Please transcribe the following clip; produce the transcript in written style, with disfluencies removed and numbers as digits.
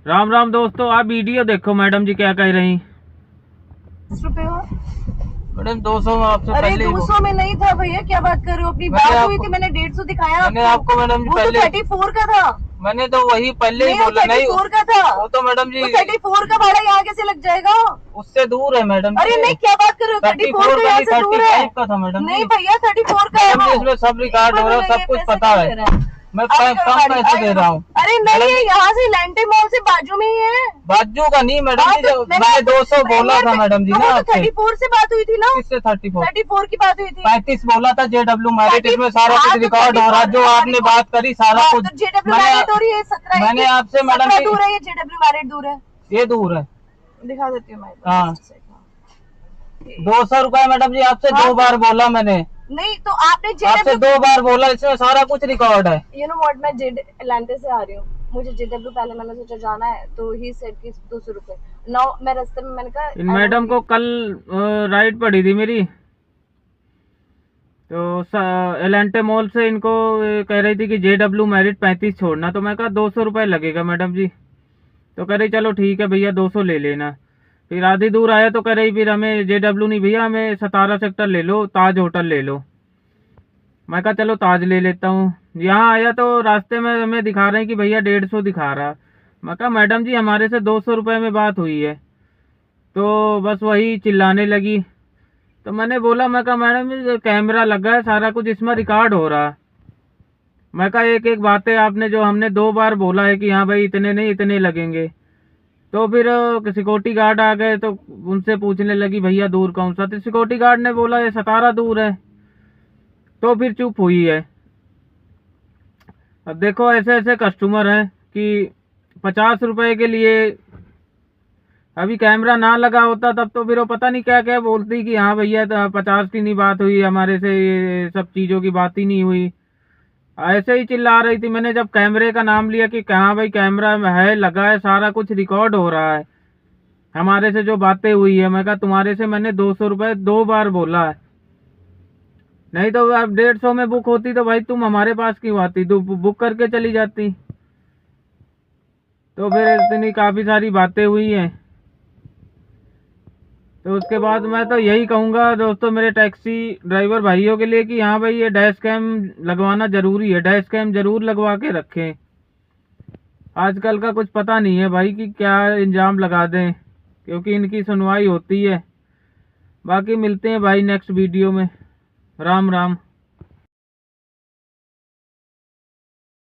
राम राम दोस्तों, आप वीडियो देखो मैडम जी क्या कह रही। रुपए हो मैडम 200 आपसे अरे पहले 200 में नहीं था भैया, क्या बात कर रहे हो? अपनी बात हुई थी, मैंने 150 दिखाया मैंने आपको मैडम जी वो पहले तो 34 का था। मैंने तो वही पहले ही नहीं, वो बोला नहीं 34 का था। वो तो मैडम जी तो 34 का भाड़ा यहाँ कैसे लग जाएगा? उससे दूर है मैडम जी। अरे नहीं, क्या बात कर रहे हो? 34 का यहाँ से दूर है। 35 का था मैडम नहीं जी। भैया, 34 का है मैडम जी वो। इसमें सब रिकॉर्ड हो रहा है, सब कुछ पता है। मैं कम पैसे दे रहा हूँ। अरे नहीं, ये यहाँ से लैंटे मॉल से बाजू में ही है। बाजू का नहीं मैडम हाँ, जी, तो मैंने 200 बोला था मैडम जी तो ना वो तो आपसे। 34 से बात हुई थी ना। किससे 34? 34 की बात हुई थी। 35 बोला था। JW मैरिट, इसमें सारा हाँ, कुछ तो रिकॉर्ड हो रहा है, जो आपने बात करी सारा हाँ, कुछ। तो जेडब्ल्यू मैरिट और ये 17 मैंने आपसे मैडम 17 जी, दूर है, ये जेडब्ल्यू मैरिट दूर है। ये दूर है। दिखा देती हूँ मैं। हाँ 200 रुपए मैडम जी, आपसे हाँ, 2 बार बोला मैंने। नहीं तो आपने आपसे 2 बार बोला, इसमें सारा कुछ रिकॉर्ड है। यू नो व्हाट, मैं जेड एटलांटा से आ रही हूँ, मुझे जेडब्ल्यू पहले मैंने सोचा जाना है, तो ही सेड कि 200 रुपए। नाउ मैं रास्ते में मैंने कहा इन मैडम को कल राइड पड़ी थी मेरी, तो एलेंटे मॉल से इनको कह रही थी कि JW मैरिट 35 छोड़ना, तो मैं कहा 200 रुपये लगेगा मैडम जी। तो कह रही चलो ठीक है भैया 200 ले लेना। फिर आधी दूर आया तो कह रही फिर हमें JW नहीं भैया, हमें 17 सेक्टर ले लो, ताज होटल ले लो। मैं कहा चलो ताज ले लेता हूँ। यहाँ आया तो रास्ते में हमें दिखा रहे हैं कि भैया 150 दिखा रहा। मैं कहा मैडम जी हमारे से 200 रुपये में बात हुई है। तो बस वही चिल्लाने लगी। तो मैंने बोला, मैं कहा मैडम जी कैमरा लगा है, सारा कुछ इसमें रिकॉर्ड हो रहा। मैं कहा एक एक बातें आपने, जो हमने 2 बार बोला है कि हाँ भाई इतने नहीं इतने लगेंगे। तो फिर सिक्योरिटी गार्ड आ गए, तो उनसे पूछने लगी भैया दूर कौन सा। तो सिक्योरिटी गार्ड ने बोला ये 17 दूर है। तो फिर चुप हुई है। अब देखो ऐसे ऐसे कस्टमर हैं कि 50 रुपए के लिए, अभी कैमरा ना लगा होता तब तो फिर वो पता नहीं क्या क्या बोलती कि हाँ भैया 50 की नहीं बात हुई हमारे से, ये सब चीज़ों की बात ही नहीं हुई। ऐसे ही चिल्ला रही थी। मैंने जब कैमरे का नाम लिया कि कहाँ भाई कैमरा है लगा है, सारा कुछ रिकॉर्ड हो रहा है, हमारे से जो बातें हुई है। मैं कहा तुम्हारे से मैंने 200 रुपये 2 बार बोला है, नहीं तो अब 150 में बुक होती तो भाई तुम हमारे पास क्यों आती, तो बुक करके चली जाती। तो फिर इतनी काफ़ी सारी बातें हुई हैं। तो उसके बाद मैं तो यही कहूँगा दोस्तों मेरे टैक्सी ड्राइवर भाइयों के लिए कि हाँ भाई ये डैश कैम लगवाना ज़रूरी है, डैश कैम ज़रूर लगवा के रखें। आजकल का कुछ पता नहीं है भाई कि क्या इंजाम लगा दें, क्योंकि इनकी सुनवाई होती है। बाकी मिलते हैं भाई नेक्स्ट वीडियो में। राम राम।